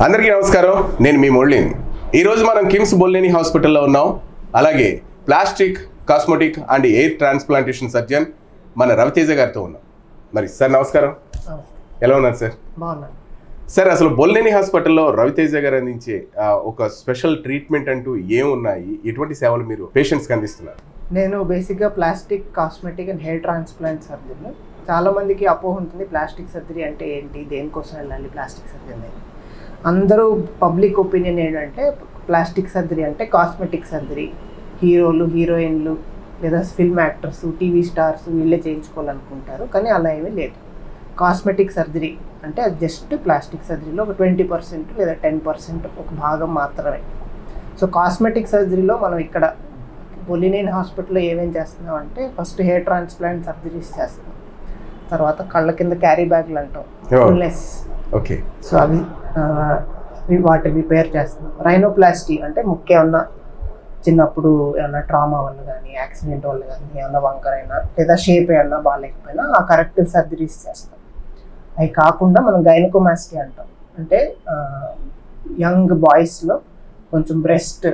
అందరికీ నమస్కారం. నేను మీ మురళిని. ఈరోజు మనం కిమ్స్ బొల్లేని హాస్పిటల్లో ఉన్నాం. అలాగే plastic, cosmetic and air transplantation surgeon మన రవితేజ గారితో ఉన్నాం. మరి సార్ నమస్కారం. ఎలా ఉన్నారు సార్? బాగున్నాను సార్. అసలు బొల్లేని హాస్పిటల్లో రవితేజ గారు అందించే ఒక స్పెషల్ ట్రీట్మెంట్ అంటూ ఏమున్నాయి, ఎటువంటి సేవలు మీరు పేషెంట్స్కి అందిస్తున్నారు? నేను బేసిక్గా plastic, cosmetic and hair transplant surgeon. చాలా మందికి అపోహ ఉంటుంది ప్లాస్టిక్ సర్జరీ అంటే ఏంటి, దేనికోసం వెళ్ళాలి ప్లాస్టిక్ సర్జరీ అనేది. అందరూ పబ్లిక్ ఒపీనియన్ ఏంటంటే ప్లాస్టిక్ సర్జరీ అంటే కాస్మెటిక్ సర్జరీ, హీరోలు, హీరోయిన్లు లేదా ఫిల్మ్ యాక్టర్స్, టీవీ స్టార్స్ వీళ్ళే చేయించుకోవాలనుకుంటారు. కానీ అలా ఏమీ లేదు. కాస్మెటిక్ సర్జరీ అంటే అది జస్ట్ ప్లాస్టిక్ సర్జరీలో ఒక 20% లేదా 10% ఒక భాగం మాత్రమే. సో కాస్మెటిక్ సర్జరీలో మనం ఇక్కడ బొలినేని హాస్పిటల్లో ఏమేమి చేస్తున్నాం అంటే ఫస్ట్ హెయిర్ ట్రాన్స్ప్లాంట్ సర్జరీస్ చేస్తాం. తర్వాత కళ్ళ కింద క్యారీ బ్యాగ్లు అంటాం, ఫుల్నెస్. ఓకే. సో అవి వాటి రిపేర్ చేస్తున్నాం. రైనోప్లాస్టీ అంటే ముఖ్యం ఏమన్నా చిన్నప్పుడు ఏమన్నా ట్రామా వల్ల కానీ, యాక్సిడెంట్ వల్ల కానీ, ఏమన్నా వంకరైనా లేదా షేప్ ఏమన్నా బాగాలేకపోయినా ఆ కరెక్టివ్ సర్జరీస్ చేస్తాం. అవి కాకుండా మనం గైనకోమాస్టీ అంటాం. అంటే యంగ్ బాయ్స్లో కొంచెం బ్రెస్ట్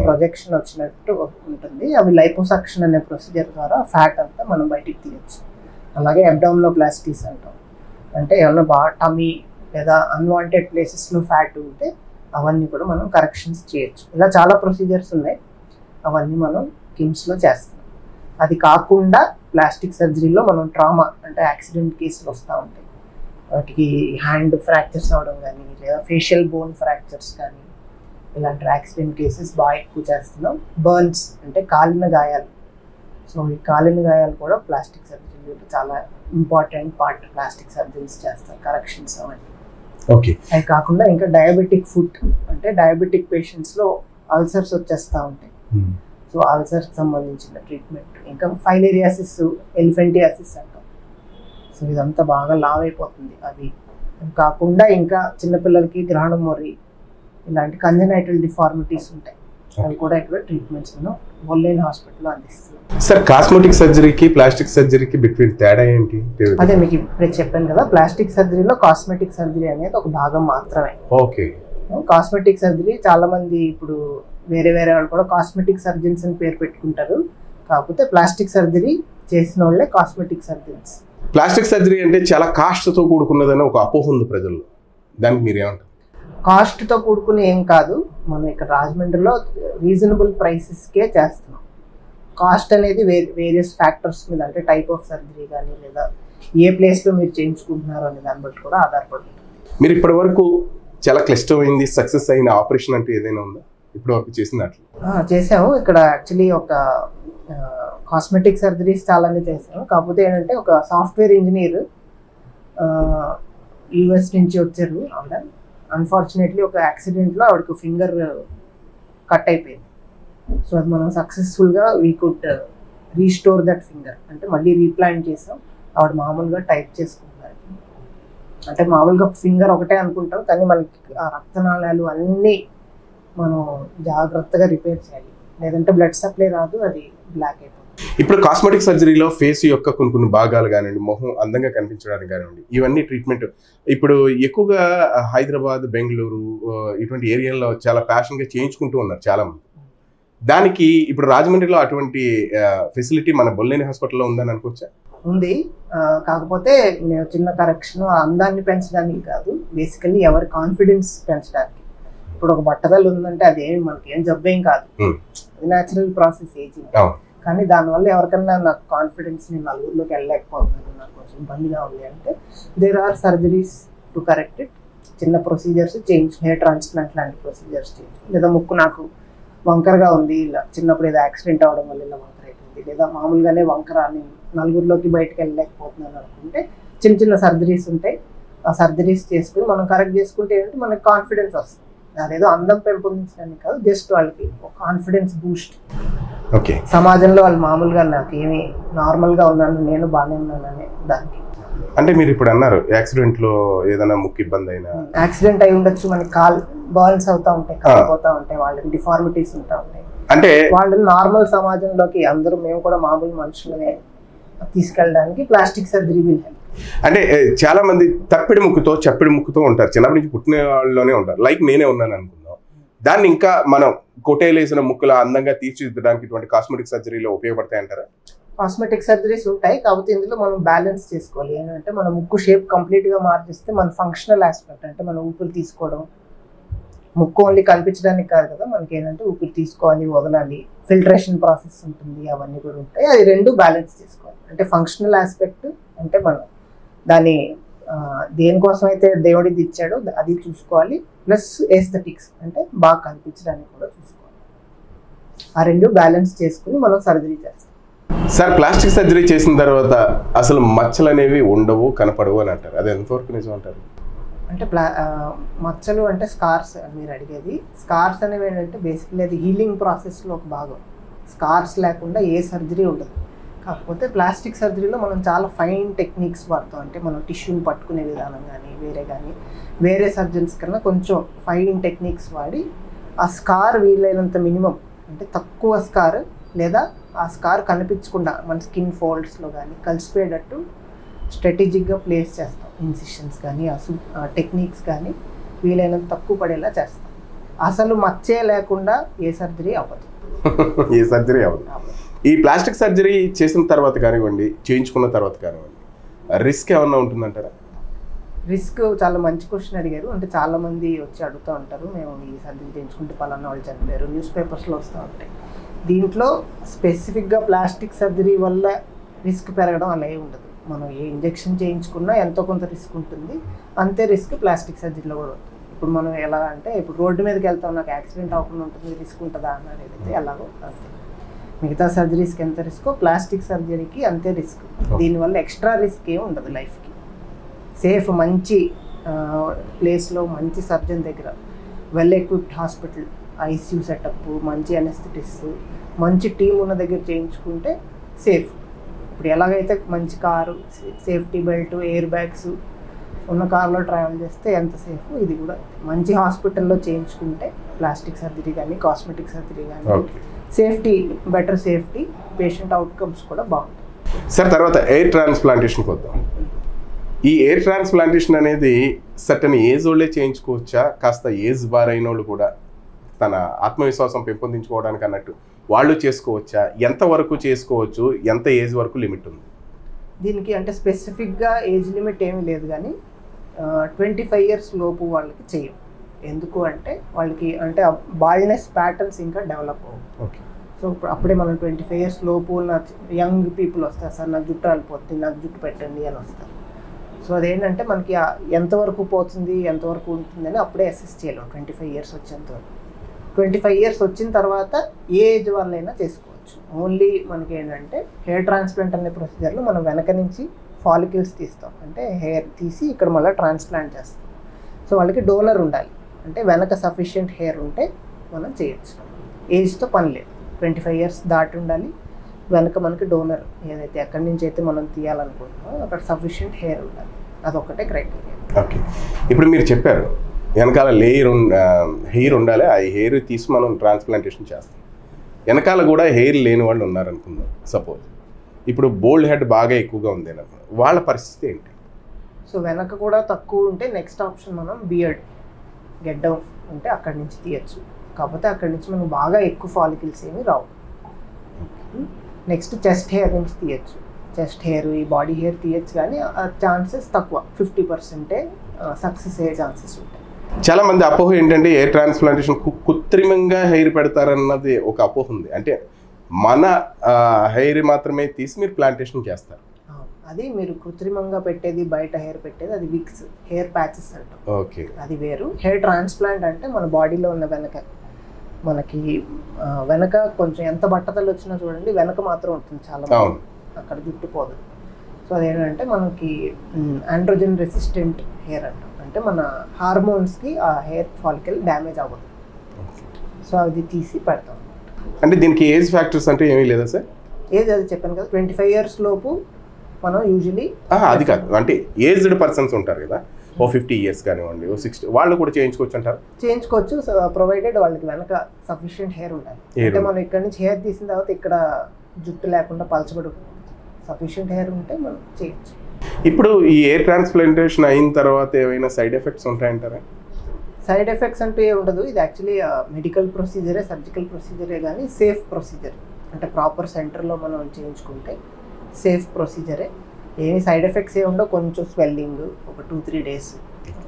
ప్రొజెక్షన్ వచ్చినట్టు ఉంటుంది. అవి లైపోసక్షన్ అనే ప్రొసీజర్ ద్వారా ఫ్యాట్ అంతా మనం బయటికి తీయచ్చు. అలాగే అబ్డామినోప్లాస్టీస్ అంటాం. అంటే ఏమన్నా బాగా టమీ లేదా అన్వాంటెడ్ ప్లేసెస్లో ఫ్యాట్ ఉంటే అవన్నీ కూడా మనం కరెక్షన్స్ చేయొచ్చు. ఇలా చాలా ప్రొసీజర్స్ ఉన్నాయి, అవన్నీ మనం కిమ్స్లో చేస్తాం. అది కాకుండా ప్లాస్టిక్ సర్జరీలో మనం ట్రామా అంటే యాక్సిడెంట్ కేసులు వస్తూ ఉంటాయి. వాటికి హ్యాండ్ ఫ్రాక్చర్స్ అవ్వడం కానీ లేదా ఫేషియల్ బోన్ ఫ్రాక్చర్స్ కానీ ఇలాంటి యాక్సిడెంట్ కేసెస్ బాగా ఎక్కువ చేస్తున్నాం. బర్న్స్ అంటే కాలిన గాయాలు. సో ఈ కాలిన గాయాలు కూడా ప్లాస్టిక్ సర్జరీలో చాలా ఇంపార్టెంట్ పార్ట్. ప్లాస్టిక్ సర్జరీస్ చేస్తాం, కరెక్షన్స్ అవన్నీ. ఓకే. అవి కాకుండా ఇంకా డయాబెటిక్ ఫుట్ అంటే డయాబెటిక్ పేషెంట్స్లో అల్సర్స్ వచ్చేస్తూ ఉంటాయి. సో అల్సర్కి సంబంధించిన ట్రీట్మెంట్. ఇంకా ఫైలేరియాసిస్, ఎలిఫెంటియాసిస్ అంటాం. సో ఇదంతా బాగా లావ్ అయిపోతుంది. అది కాకుండా ఇంకా చిన్నపిల్లలకి గ్రహణం మొర్రి ఇలాంటి కంజనైటల్ డిఫార్మిటీస్ ఉంటాయి. అవి కూడా ఇక్కడ ట్రీట్మెంట్స్ బొల్లేని హాస్పిటల్లో అందిస్తున్నాం. సార్, కాస్మెటిక్ సర్జరీకి ప్లాస్టిక్ సర్జరీకి బిట్వీన్ తేడా ఏంటి? అదే మీకు ఇప్పుడు చెప్పాను కదా, ప్లాస్టిక్ సర్జరీలో కాస్మెటిక్ సర్జరీ అనేది ఒక భాగం మాత్రమే. ఓకే. కాస్మెటిక్ సర్జరీ చాలా మంది ఇప్పుడు వేరే వేరే వాళ్ళు కూడా కాస్మెటిక్ సర్జన్స్ అని పేరు పెట్టుకుంటారు. కాకపోతే ప్లాస్టిక్ సర్జరీ చేసిన వాళ్ళే కాస్మెటిక్ సర్జన్స్. ప్లాస్టిక్ సర్జరీ అంటే చాలా కాస్ట్తో కూడుకున్నదని ఒక అపోహ ఉంది ప్రజల్లో. దానికి మీరు ఏమంటారు? కాస్ట్తో కూడుకుని ఏం కాదు. మనం ఇక్కడ రాజమండ్రిలో రీజనబుల్ ప్రైసెస్కే చేస్తున్నాం. కాస్ట్ అనేది వేరియస్ ఫ్యాక్టర్స్ మీద, అంటే టైప్ ఆఫ్ సర్జరీ కానీ లేదా ఏ ప్లేస్లో మీరు చేయించుకుంటున్నారో అనే దాన్ని బట్టి కూడా ఆధారపడుతుంది. మీరు ఇప్పటి వరకు చాలా క్లిష్టమైంది సక్సెస్ అయిన ఆపరేషన్ అంటే ఏదైనా ఉందా ఇప్పటి వరకు చేసినట్లు? చేసాము. ఇక్కడ యాక్చువల్లీ ఒక కాస్మెటిక్ సర్జరీస్ చాలానే చేసాము. కాకపోతే ఏంటంటే ఒక సాఫ్ట్వేర్ ఇంజనీర్ యూఎస్ నుంచి వచ్చారు. ఆవిడ అన్ఫార్చునేట్లీ ఒక యాక్సిడెంట్లో ఆవిడకు ఫింగర్ కట్ అయిపోయింది. సో అది మనం సక్సెస్ఫుల్గా we could restore that finger. అంటే మళ్ళీ రీప్లాంట్ చేసాం. ఆవిడ మామూలుగా టైప్ చేసుకుంటున్నారు. అంటే మామూలుగా ఫింగర్ ఒకటే అనుకుంటాం, కానీ మనకి ఆ రక్తనాళాలు అన్నీ మనం జాగ్రత్తగా రిపేర్ చేయాలి, లేదంటే బ్లడ్ సప్లై రాదు, అది బ్లాక్ అయిపోతుంది. ఇప్పుడు కాస్మెటిక్ సర్జరీలో ఫేస్ యొక్క కొన్ని భాగాలు కానివ్వండి, మొహం అందంగా కనిపించడానికి కానివ్వండి, ఇవన్నీ ట్రీట్మెంట్ ఇప్పుడు ఎక్కువగా హైదరాబాద్, బెంగళూరు ఇటువంటి ఏరియాలో చాలా ప్యాషన్గా చేయించుకుంటూ ఉన్నారు చాలా మంది. దానికి ఇప్పుడు రాజమండ్రిలో అటువంటి ఫెసిలిటీ మన బొల్లేని హాస్పిటల్లో ఉందని అనుకోవచ్చా? ఉంది. కాకపోతే నేను చిన్న కరెక్షన్, అందాన్ని పెంచడానికి కాదు, బేసికల్లీ ఎవరి కాన్ఫిడెన్స్ పెంచడానికి. ఇప్పుడు ఒక బట్టదలు ఉందంటే అదేమి మనకి ఏం జబ్బేం కాదు, అది న్యాచురల్ ప్రాసెస్, ఏజింగ్. కానీ దానివల్ల ఎవరికన్నా నాకు కాన్ఫిడెన్స్, నేను నలుగురిలోకి వెళ్ళలేకపోతున్నాను, నాకు కొంచెం ఇబ్బందిగా ఉంది అంటే there are surgeries to correct it. చిన్న ప్రొసీజర్స్ చేయించు, హెయిర్ ట్రాన్స్ప్లాంట్ లాంటి ప్రొసీజర్స్ చేయించు. లేదా ముక్కు నాకు వంకరగా ఉంది, ఇలా చిన్నప్పుడు ఏదో యాక్సిడెంట్ అవ్వడం వల్ల ఇలా వంకర అయిపోయింది, లేదా మామూలుగానే వంకర అని నలుగురిలోకి బయటకు వెళ్ళలేకపోతున్నాను అనుకుంటే చిన్న చిన్న సర్జరీస్ ఉంటాయి. ఆ సర్జరీస్ చేసుకుని మనం కరెక్ట్ చేసుకుంటే ఏంటంటే మనకి కాన్ఫిడెన్స్ వస్తుంది. అదేదో అందం పెంపొందించడానికి కాదు, జస్ట్ వాళ్ళకి ఒక కాన్ఫిడెన్స్ బూస్ట్. ఓకే. సమాజంలో వాళ్ళు మామూలుగా నాకేమి నార్మల్గా ఉన్నాను, నేను బాగానే ఉన్నాను అనే దానికి. అంటే మీరు ఇప్పుడు అన్నారు యాక్సిడెంట్లో ఏదైనా ముక్కు ఇబ్బంది అయినా, యాక్సిడెంట్ అయి ఉండొచ్చు, మనకి కాల్ బర్న్స్ అవుతూ ఉంటాయి, కాలిపోతూ ఉంటాయి, వాళ్ళకి డిఫార్మిటీస్ ఉంటా ఉంటాయి. అంటే వాళ్ళని నార్మల్ సమాజంలోకి అందరూ, మేము కూడా మామూలు మనుషులనే తీసుకెళ్ళడానికి ప్లాస్టిక్ సర్జరీ విల్ హెల్ప్. అంటే చాలా మంది చప్పిడి ముక్కుతో ఉంటారు, చిన్నప్పటి నుంచి పుట్టిన వాళ్ళలోనే ఉంటారు, లైక్ నేనే ఉన్నాను అనుకుందాం. దాన్ని ఇంకా మనం కొటేలేసిన ముక్కుల అందంగా తీర్చిదిద్దడానికి ఇటువంటి కాస్మెటిక్ సర్జరీలో ఉపయోగపడతాయి అంటారా? కాస్మెటిక్ సర్జరీస్ ఉంటాయి, కాకపోతే ఇందులో మనం బ్యాలెన్స్ చేసుకోవాలి. ఏంటంటే మన ముక్కు షేప్ కంప్లీట్గా మార్చిస్తే మన ఫంక్షనల్ ఆస్పెక్ట్, అంటే మన ఊపిరి తీసుకోవడం, ముక్కు ఓన్లీ కనిపించడానికి కాదు కదా, మనకి ఏంటంటే ఊపిరి తీసుకోవాలి, వదలాలి, ఫిల్టరేషన్ ప్రాసెస్ ఉంటుంది, అవన్నీ కూడా ఉంటాయి. అది రెండు బ్యాలెన్స్ చేసుకోవాలి. అంటే ఫంక్షనల్ ఆస్పెక్ట్ అంటే మనం దాన్ని దేనికోసం అయితే దేవుడిది ఇచ్చాడో అది చూసుకోవాలి, ప్లస్ ఎస్థెటిక్స్ అంటే బాగా కనిపించడానికి కూడా చూసుకోవాలి. ఆ రెండు బ్యాలెన్స్ చేసుకుని మనం సర్జరీ చేస్తాం. సార్, ప్లాస్టిక్ సర్జరీ చేసిన తర్వాత అసలు మచ్చలు అనేవి ఉండవు, కనపడవు అని అంటారు, అది ఎంతవరకు నిజం అంటారు? అంటే మచ్చలు అంటే స్కార్స్ అని మీరు అడిగేది. స్కార్స్ అనేవి ఏంటంటే బేసిక్లీ అది హీలింగ్ ప్రాసెస్లో ఒక భాగం. స్కార్స్ లేకుండా ఏ సర్జరీ ఉండదు. కాకపోతే ప్లాస్టిక్ సర్జరీలో మనం చాలా ఫైన్ టెక్నిక్స్ వాడతాం. అంటే మనం టిష్యూని పట్టుకునే విధానం కానీ వేరే సర్జన్స్ కన్నా కొంచెం ఫైన్ టెక్నిక్స్ వాడి ఆ స్కార్ వీలైనంత మినిమం, అంటే తక్కువ స్కార్ లేదా ఆ స్కార్ కనిపించకుండా మన స్కిన్ ఫోల్డ్స్లో కానీ కలిసిపోయేటట్టు స్ట్రాటజిక్గా ప్లేస్ చేస్తాం. ఇన్సిషన్స్ కానీ ఆ టెక్నిక్స్ కానీ వీలైనంత తక్కువ పడేలా చేస్తాం. అసలు మచ్చే లేకుండా ఏ సర్జరీ అవ్వదు. ఏ సర్జరీ అవ్వదు. ఈ ప్లాస్టిక్ సర్జరీ చేసిన తర్వాత కానివ్వండి, చేయించుకున్న తర్వాత కానివ్వండి, రిస్క్ ఏమన్నా ఉంటుందంటారా? రిస్క్ చాలా మంచి క్వశ్చన్ అడిగారు. అంటే చాలామంది వచ్చి అడుగుతూ ఉంటారు, మేము ఈ సర్జరీ చేయించుకుంటే పలానా వాళ్ళు చనిపోయారు, న్యూస్ పేపర్స్లో వస్తూ ఉంటాయి. దీంట్లో స్పెసిఫిక్గా ప్లాస్టిక్ సర్జరీ వల్ల రిస్క్ పెరగడం అలా ఏమి ఉండదు. మనం ఏ ఇంజెక్షన్ చేయించుకున్నా ఎంతో కొంత రిస్క్ ఉంటుంది, అంతే రిస్క్ ప్లాస్టిక్ సర్జరీలో కూడా ఉంటుంది. ఇప్పుడు మనం ఎలా అంటే ఇప్పుడు రోడ్డు మీదకి వెళ్తాం, నాకు యాక్సిడెంట్ అవ్వకుండా ఉంటుంది, రిస్క్ ఉంటుందా అన్నది అయితే ఎలాగో అంతే. మిగతా సర్జరీస్కి ఎంత రిస్కో ప్లాస్టిక్ సర్జరీకి అంతే రిస్క్. దీనివల్ల ఎక్స్ట్రా రిస్క్ ఏమి ఉండదు లైఫ్కి. సేఫ్ మంచి ప్లేస్లో మంచి సర్జన్ దగ్గర, well equipped hospital, ICU setup, మంచి అనెస్థెటిస్ట్, మంచి టీం ఉన్న దగ్గర చేయించుకుంటే సేఫ్. ఇప్పుడు ఎలాగైతే మంచి car, safety belt, air bags ఉన్న కార్లో ట్రావెల్ చేస్తే ఎంత సేఫ్, ఇది కూడా మంచి హాస్పిటల్లో చేయించుకుంటే ప్లాస్టిక్ సర్జరీ కానీ కాస్మెటిక్ సర్జరీ కానీ safety, better safety, patient outcomes కూడా బాగుంటాయి. సార్, తర్వాత ఎయిర్ ట్రాన్స్ప్లాంటేషన్కి వద్దాం. ఈ ఎయిర్ ట్రాన్స్ప్లాంటేషన్ అనేది సర్టన్ ఏజ్ వాళ్ళే చేయించుకోవచ్చా, కాస్త ఏజ్ బార్ అయిన వాళ్ళు కూడా తన ఆత్మవిశ్వాసం పెంపొందించుకోవడానికి అన్నట్టు వాళ్ళు చేసుకోవచ్చా, ఎంతవరకు చేసుకోవచ్చు, ఎంత ఏజ్ వరకు లిమిట్ ఉంది దీనికి? అంటే స్పెసిఫిక్గా ఏజ్ లిమిట్ ఏమీ లేదు, కానీ 25 years లోపు వాళ్ళకి చేయం. ఎందుకు అంటే వాళ్ళకి అంటే బాల్డ్నెస్ ప్యాటర్న్స్ ఇంకా డెవలప్ అవ్వవు. సో ఇప్పుడు అప్పుడే మనం 25 years లోపు ఉన్న యంగ్ పీపుల్ వస్తారు, సార్ నాకు జుట్టు రాలిపోతుంది, నాకు జుట్టు పెట్టండి అని వస్తారు. సో అదేంటంటే మనకి ఎంతవరకు పోతుంది, ఎంతవరకు ఉంటుందని అప్పుడే అసెస్ చేయలేము 25 years వచ్చేంతవరకు. 25 years వచ్చిన తర్వాత ఏ ఏజ్ వాళ్ళైనా చేసుకోవచ్చు. ఓన్లీ మనకి ఏంటంటే హెయిర్ ట్రాన్స్ప్లాంట్ అనే ప్రొసీజర్లో మనం వెనక నుంచి ఫాలికల్స్ తీస్తాం, అంటే హెయిర్ తీసి ఇక్కడ మళ్ళీ ట్రాన్స్ప్లాంట్ చేస్తాం. సో వాళ్ళకి డోనర్ ఉండాలి, అంటే వెనక సఫిషియెంట్ హెయిర్ ఉంటే మనం చేయొచ్చు. ఏజ్తో పని లేదు, 25 years దాటి ఉండాలి, వెనక మనకి డోనర్ ఏదైతే ఎక్కడి నుంచి అయితే మనం తీయాలనుకుంటున్నామో అక్కడ సఫిషియెంట్ హెయిర్ ఉండాలి. అదొక్కటే క్రైటీరియా. ఓకే, ఇప్పుడు మీరు చెప్పారు వెనకాల హెయిర్ ఉండాలి, ఆ హెయిర్ తీసి మనం ట్రాన్స్ప్లాంటేషన్ చేస్తాం. వెనకాల కూడా హెయిర్ లేని వాళ్ళు ఉన్నారనుకుందాం సపోజ్, ఇప్పుడు బోల్డ్ హెడ్ బాగా ఎక్కువగా ఉంది అనుకుందాం, వాళ్ళ పరిస్థితి ఏంటి? సో వెనక కూడా తక్కువ ఉంటే నెక్స్ట్ ఆప్షన్ మనం బియర్డ్, గెడ్డం ఉంటే అక్కడి నుంచి తీయచ్చు. కాకపోతే అక్కడి నుంచి మనకు బాగా ఎక్కువ ఫాలికల్స్ ఏమి రావు. నెక్స్ట్ చెస్ట్ హెయిర్ నుంచి తీయచ్చు. చెస్ట్ హెయిర్, ఈ బాడీ హెయిర్ తీయచ్చు, కానీ ఛాన్సెస్ తక్కువ, 50% సక్సెస్ అయ్యే ఛాన్సెస్ ఉంటాయి. చాలా మంది అపోహ ఏంటంటే ఎయిర్ ట్రాన్స్ప్లాంటేషన్ కృత్రిమంగా హెయిర్ పెడతారన్నది ఒక అపోహ ఉంది. అంటే మన హెయిర్ మాత్రమే తీసి మీరు ప్లాంటేషన్ చేస్తారు. అది మీరు కృత్రిమంగా పెట్టేది, బయట హెయిర్ పెట్టేది, అది విక్స్, హెయిర్ ప్యాచెస్ అంటాం. ఓకే, అది వేరు. హెయిర్ ట్రాన్స్ప్లాంట్ అంటే మన బాడీలో ఉన్న వెనక, మనకి వెనక కొంచెం ఎంత బట్టతలు వచ్చినా చూడండి వెనక మాత్రం ఉంటుంది చాలా, అక్కడ జుట్టు పోదు. సో అదేంటంటే మనకి ఆండ్రోజన్ రెసిస్టెంట్ హెయిర్ అంటాం, అంటే మన హార్మోన్స్కి ఆ హెయిర్ ఫాలికల్ డ్యామేజ్ అవ్వదు. సో అది తీసి పెడతాం. అంటే దీనికి ఏజ్ ఫ్యాక్టర్స్ అంటే ఏమీ లేదా సార్? ఏజ్ అది చెప్పాను కదా, 25 years లోపు మనం యూజువలీ. అది కాదు, అంటే ఏజ్డ్ పర్సన్స్ ఉంటారు కదా, ఓ 50 years కానివ్వండి, ఓ 60, వాళ్ళు కూడా చేయించుకోవచ్చు అంటారు? చేయించుకోవచ్చు, ప్రొవైడెడ్ వాళ్ళకి వెనక సఫిషియెంట్ హెయిర్ ఉండాలి. అంటే మనం ఇక్కడ నుంచి హెయిర్ తీసిన తర్వాత ఇక్కడ జుట్టు లేకుండా పలచబడి సఫిషియెంట్ హెయిర్ ఉంటే మనం చేయొచ్చు. ఇప్పుడు ఈ ఎయిర్ ట్రాన్స్ప్లాంటేషన్ అయిన తర్వాత ఏమైనా సైడ్ ఎఫెక్ట్స్ ఉంటాయంటారా? సైడ్ ఎఫెక్ట్స్ అంటూ ఏ ఉండదు. ఇది యాక్చువల్లీ మెడికల్ ప్రొసీజరే, సర్జికల్ ప్రొసీజరే, కానీ సేఫ్ ప్రొసీజర్. అంటే ప్రాపర్ సెంటర్లో మనం చేయించుకుంటే సేఫ్ ప్రొసీజరే. ఏమి సైడ్ ఎఫెక్ట్స్ ఏ ఉండవు. కొంచెం స్వెల్లింగ్ ఒక 2-3 డేస్,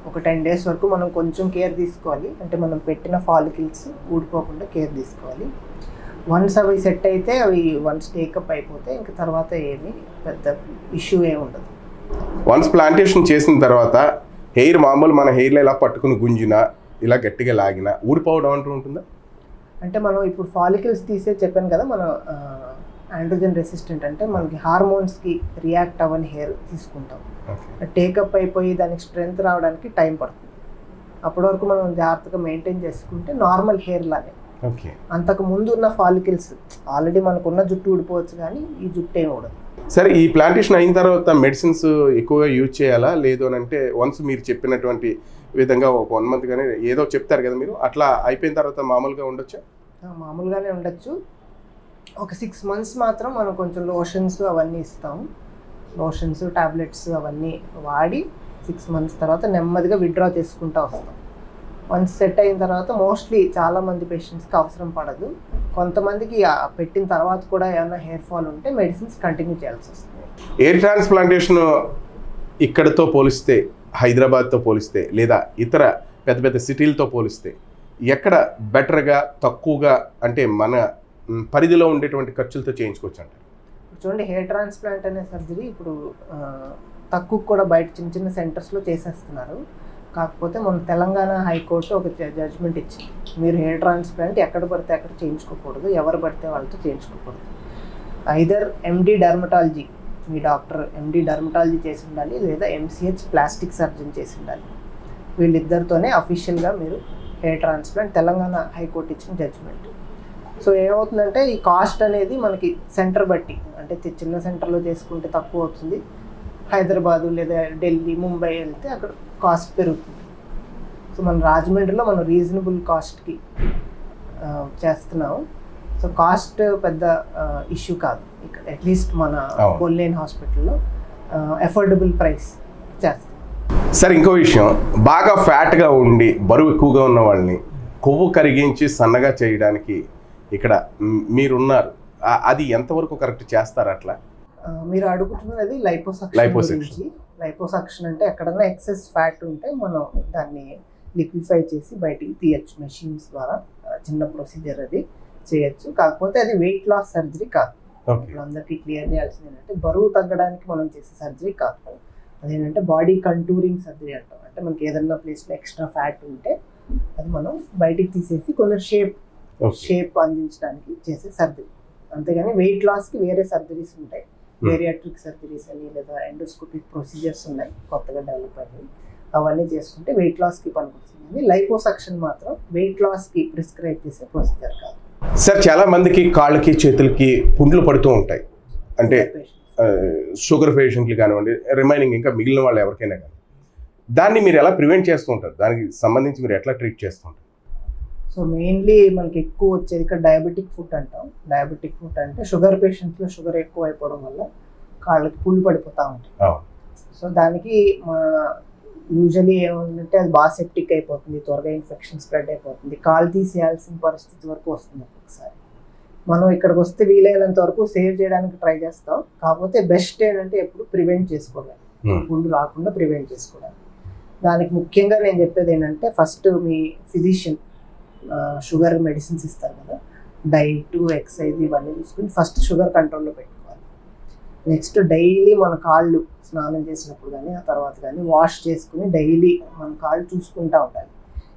ఒక 10 డేస్ వరకు మనం కొంచెం కేర్ తీసుకోవాలి. అంటే మనం పెట్టిన ఫాలికల్స్ ఊడిపోకుండా కేర్ తీసుకోవాలి. వన్స్ అవి సెట్ అయితే, అవి వన్స్ టేకప్ అయిపోతే ఇంక తర్వాత ఏమి పెద్ద ఇష్యూ ఏమి ఉండదు. వన్స్ ప్లాంటేషన్ చేసిన తర్వాత హెయిర్ మామూలు మన హెయిర్లో ఇలా పట్టుకుని గుంజినా, ఇలా గట్టిగా లాగినా ఊడిపోవడం అంటూ ఉంటుందా? అంటే మనం ఇప్పుడు ఫాలికల్స్ తీసే చెప్పాను కదా, మనం ఆండ్రోజన్ రెసిస్టెంట్ అంటే మనకి హార్మోన్స్కి రియాక్ట్ అవ్వని హెయిర్ తీసుకుంటాం. టేకప్ అయిపోయి దానికి స్ట్రెంగ్త్ రావడానికి టైం పడుతుంది. అప్పటి వరకు మనం జాగ్రత్తగా మెయింటైన్ చేసుకుంటే నార్మల్ హెయిర్ లానే. అంతకు ముందు ఉన్న ఫాలికల్స్ ఆల్రెడీ మనకున్న జుట్టు ఊడిపోవచ్చు, కానీ ఈ జుట్టు ఏమి ఊడదు. సరే, ఈ ప్లాంటేషన్ అయిన తర్వాత మెడిసిన్స్ ఎక్కువగా యూజ్ చేయాలా? లేదు అని అంటే వన్స్ మీరు చెప్పినటువంటి విధంగా ఒక 1 month కానీ ఏదో చెప్తారు కదా మీరు, అట్లా అయిపోయిన తర్వాత మామూలుగా ఉండొచ్చా? మామూలుగానే ఉండొచ్చు. ఒక 6 months మాత్రం మనం కొంచెం లోషన్స్ అవన్నీ ఇస్తాము. లోషన్స్, టాబ్లెట్స్ అవన్నీ వాడి 6 months తర్వాత నెమ్మదిగా విత్డ్రా చేసుకుంటూ వస్తాం. వన్స్ సెట్ అయిన తర్వాత మోస్ట్లీ చాలామంది పేషెంట్స్కి అవసరం పడదు. కొంతమందికి పెట్టిన తర్వాత కూడా ఏమైనా హెయిర్ ఫాల్ ఉంటే మెడిసిన్స్ కంటిన్యూ చేయాల్సి వస్తుంది. ఎయిర్ ట్రాన్స్ప్లాంటేషన్ ఇక్కడతో పోలిస్తే, హైదరాబాద్తో పోలిస్తే, లేదా ఇతర పెద్ద పెద్ద సిటీలతో పోలిస్తే ఎక్కడ బెటర్గా, తక్కువగా, అంటే మన పరిధిలో ఉండేటువంటి ఖర్చులతో చేయించుకోవచ్చు అంటారు? చూడండి, హెయిర్ ట్రాన్స్ప్లాంట్ అనే సర్జరీ ఇప్పుడు తక్కువ కూడా బయట చిన్న చిన్న సెంటర్స్లో చేసేస్తున్నారు. కాకపోతే మన తెలంగాణ హైకోర్టు ఒక జడ్జ్మెంట్ ఇచ్చింది, మీరు హెయిర్ ట్రాన్స్ప్లాంట్ ఎక్కడ పడితే అక్కడ చేయించుకోకూడదు, ఎవరు పడితే వాళ్ళతో చేయించుకోకూడదు. ఐదర్ ఎండి డర్మటాలజీ, మీ డాక్టర్ ఎండి డర్మటాలజీ చేసి ఉండాలి, లేదా ఎంసీహెచ్ ప్లాస్టిక్ సర్జన్ చేసి ఉండాలి. వీళ్ళిద్దరితోనే అఫీషియల్గా మీరు హెయిర్ ట్రాన్స్ప్లాంట్, తెలంగాణ హైకోర్టు ఇచ్చిన జడ్జ్మెంట్. సో ఏమవుతుందంటే ఈ కాస్ట్ అనేది మనకి సెంటర్ బట్టి, అంటే చిన్న సెంటర్లో చేసుకుంటే తక్కువ అవుతుంది, హైదరాబాదు లేదా ఢిల్లీ, ముంబై వెళ్తే అక్కడ కాస్ట్ పెరుగుతుంది. సో మన రాజమండ్రిలో మనం రీజనబుల్ కాస్ట్కి చేస్తున్నాము. సో కాస్ట్ పెద్ద ఇష్యూ కాదు ఇక్కడ, అట్లీస్ట్ మన బొల్లేన్ హాస్పిటల్లో అఫోర్డబుల్ ప్రైస్ చేస్తాం. సార్, ఇంకో విషయం, బాగా ఫ్యాట్గా ఉండి బరువు ఎక్కువగా ఉన్న వాళ్ళని కొవ్వు కరిగించి సన్నగా చేయడానికి ఇక్కడ మీరున్నారు, అది ఎంతవరకు కరెక్ట్ చేస్తారు? అట్లా మీరు అడుగుతున్నది లైపోసక్షన్. లైపోసక్షన్ అంటే ఎక్కడన్నా ఎక్సెస్ ఫ్యాట్ ఉంటే మనం దాన్ని లిక్విఫై చేసి బయటికి తీయచ్చు మెషిన్స్ ద్వారా. చిన్న ప్రొసీజర్ అది చేయొచ్చు. కాకపోతే అది వెయిట్ లాస్ సర్జరీ కాదు. ఇప్పుడు అందరికీ క్లియర్ చేయాల్సింది ఏంటంటే బరువు తగ్గడానికి మనం చేసే సర్జరీ కాదు. అదేంటంటే బాడీ కంటూరింగ్ సర్జరీ అంటాం. అంటే మనకి ఏదన్నా ప్లేస్లో ఎక్స్ట్రా ఫ్యాట్ ఉంటే అది మనం బయటికి తీసేసి కొంచెం షేప్ అందించడానికి చేసే సర్జరీ. అంతేగాని వెయిట్ లాస్కి వేరే సర్జరీస్ ఉంటాయి, బేరియాట్రిక్ సర్జరీస్ అని, లేదా ఎండోస్కోపిక్ ప్రొసీజర్స్ ఉన్నాయి కొత్తగా డెవలప్ అయ్యి, అవన్నీ చేసుకుంటే వెయిట్ లాస్కి పనికొస్తుంది. లైపోసక్షన్ మాత్రం వెయిట్ లాస్కి ప్రిస్క్రైబ్ చేసే ప్రొసీజర్ కాదు. సార్, చాలా మందికి కాళ్ళకి చేతులకి పుండ్లు పడుతూ ఉంటాయి, అంటే షుగర్ పేషెంట్లు కానివ్వండి, రిమైనింగ్ ఇంకా మిగిలిన వాళ్ళు ఎవరికైనా కానీ, దాన్ని మీరు ఎలా ప్రివెంట్ చేస్తూ ఉంటారు? దానికి సంబంధించి మీరు ఎట్లా ట్రీట్ చేస్తూ ఉంటారు? సో మెయిన్లీ మనకి ఎక్కువ వచ్చేది ఇక్కడ డయాబెటిక్ ఫుట్ అంటాం. డయాబెటిక్ ఫుట్ అంటే షుగర్ పేషెంట్స్లో షుగర్ ఎక్కువ అయిపోవడం వల్ల కాళ్ళకి పుళ్ళు పడిపోతూ ఉంటాయి. సో దానికి మన యూజువలీ ఏమంటే అది బాగా సెప్టిక్ అయిపోతుంది, త్వరగా ఇన్ఫెక్షన్ స్ప్రెడ్ అయిపోతుంది, కాలు తీసేయాల్సిన పరిస్థితి వరకు వస్తుంది ఒక్కొక్కసారి. మనం ఇక్కడికి వస్తే వీలైనంత వరకు సేవ్ చేయడానికి ట్రై చేస్తాం. కాకపోతే బెస్ట్ ఏంటంటే ఎప్పుడు ప్రివెంట్ చేసుకోవాలి, పుండు రాకుండా ప్రివెంట్ చేసుకోవడానికి. దానికి ముఖ్యంగా నేను చెప్పేది ఏంటంటే ఫస్ట్ మీ ఫిజిషియన్ షుగర్ మెడిసిన్స్ ఇస్తారు కదా, డైట్, ఎక్సర్సైజ్ ఇవన్నీ చూసుకుని ఫస్ట్ షుగర్ కంట్రోల్లో పెట్టుకోవాలి. నెక్స్ట్ డైలీ మన కాళ్ళు స్నానం చేసినప్పుడు కానీ ఆ తర్వాత కానీ వాష్ చేసుకుని డైలీ మన కాళ్ళు చూసుకుంటూ ఉండాలి.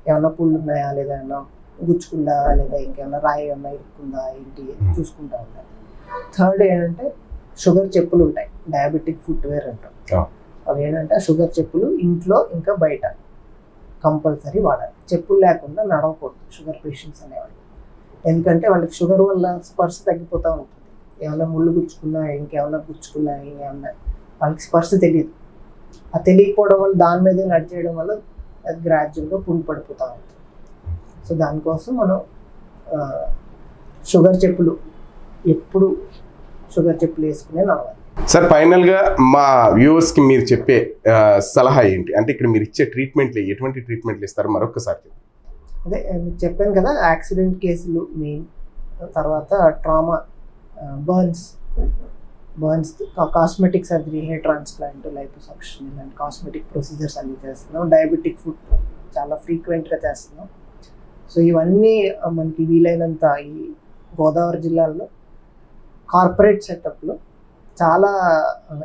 ఏమన్నా పుళ్ళు ఉన్నాయా, లేదా ఏమన్నా గుచ్చుకుందా, లేదా ఇంకేమన్నా రాయి ఏమన్నా ఇరుక్కుందా ఏంటి చూసుకుంటూ ఉండాలి. థర్డ్ ఏంటంటే షుగర్ చెప్పులు ఉంటాయి, డయాబెటిక్ ఫుట్వేర్ అంటాం. అవి ఏంటంటే షుగర్ చెప్పులు ఇంట్లో ఇంకా బయట కంపల్సరీ వాడాలి. చెప్పులు లేకుండా నడవకూడదు షుగర్ పేషెంట్స్ అనేవాళ్ళు. ఎందుకంటే వాళ్ళకి షుగర్ వల్ల స్పర్శ తగ్గిపోతూ ఉంటుంది. ఏమన్నా ముళ్ళు గుచ్చుకున్నా, ఇంకేమన్నా గుచ్చుకున్నా, ఇంకేమన్నా వాళ్ళకి స్పర్శ తెలియదు. ఆ తెలియకపోవడం వల్ల దాని మీదే నడిచేయడం వల్ల అది గ్రాడ్యువల్గా పుండు పడిపోతూ ఉంటుంది. సో దానికోసం మనం షుగర్ చెప్పులు ఎప్పుడు షుగర్ చెప్పులు వేసుకునే నడవాలి. సార్ ఫైనల్గా మా వ్యూవర్స్కి మీరు చెప్పే సలహా ఏంటి? అంటే ఇక్కడ మీరు ఇచ్చే ట్రీట్మెంట్లు ఎటువంటి ట్రీట్మెంట్లు ఇస్తారు మరొకసారి? అదే చెప్పాను కదా, యాక్సిడెంట్ కేసులు మెయిన్, తర్వాత trauma, burns, cosmetic surgery, hair transplant, liposuction ఇలాంటి కాస్మెటిక్ ప్రొసీజర్స్ అన్నీ చేస్తున్నాం. డయాబెటిక్ ఫుడ్ చాలా ఫ్రీక్వెంట్గా చేస్తున్నాం. సో ఇవన్నీ మనకి వీలైనంత ఈ గోదావరి జిల్లాలో కార్పొరేట్ సెటప్లో చాలా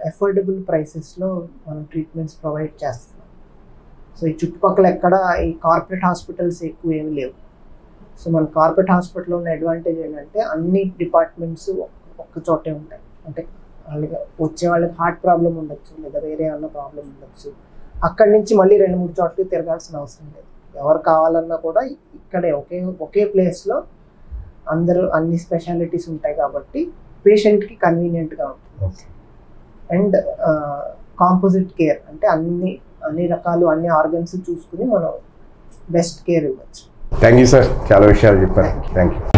అఫోర్డబుల్ ప్రైసెస్లో మనం ట్రీట్మెంట్స్ ప్రొవైడ్ చేస్తున్నాం. సో ఈ చుట్టుపక్కల ఎక్కడ ఈ కార్పొరేట్ హాస్పిటల్స్ ఎక్కువ ఏమి లేవు. సో మన కార్పొరేట్ హాస్పిటల్లో ఉన్న అడ్వాంటేజ్ ఏంటంటే అన్ని డిపార్ట్మెంట్స్ ఒక్క చోటే ఉంటాయి. అంటే వాళ్ళకి వచ్చే వాళ్ళకి హార్ట్ ప్రాబ్లం ఉండొచ్చు, లేదా వేరే ఏమన్నా ప్రాబ్లం ఉండొచ్చు, అక్కడి నుంచి మళ్ళీ 2-3 చోట్లకి తిరగాల్సిన అవసరం లేదు. ఎవరు కావాలన్నా కూడా ఇక్కడే ఒకే ప్లేస్లో అందరూ అన్ని స్పెషాలిటీస్ ఉంటాయి కాబట్టి పేషెంట్కి కన్వీనియంట్గా ఉంటుంది. అండ్ కాంపోజిట్ కేర్ అంటే అన్ని రకాలు అన్ని ఆర్గన్స్ చూసుకుని మనం బెస్ట్ కేర్ ఇవ్వచ్చు. థ్యాంక్ యూ సార్, చాలా విషయాలు చెప్పారు. Thank you.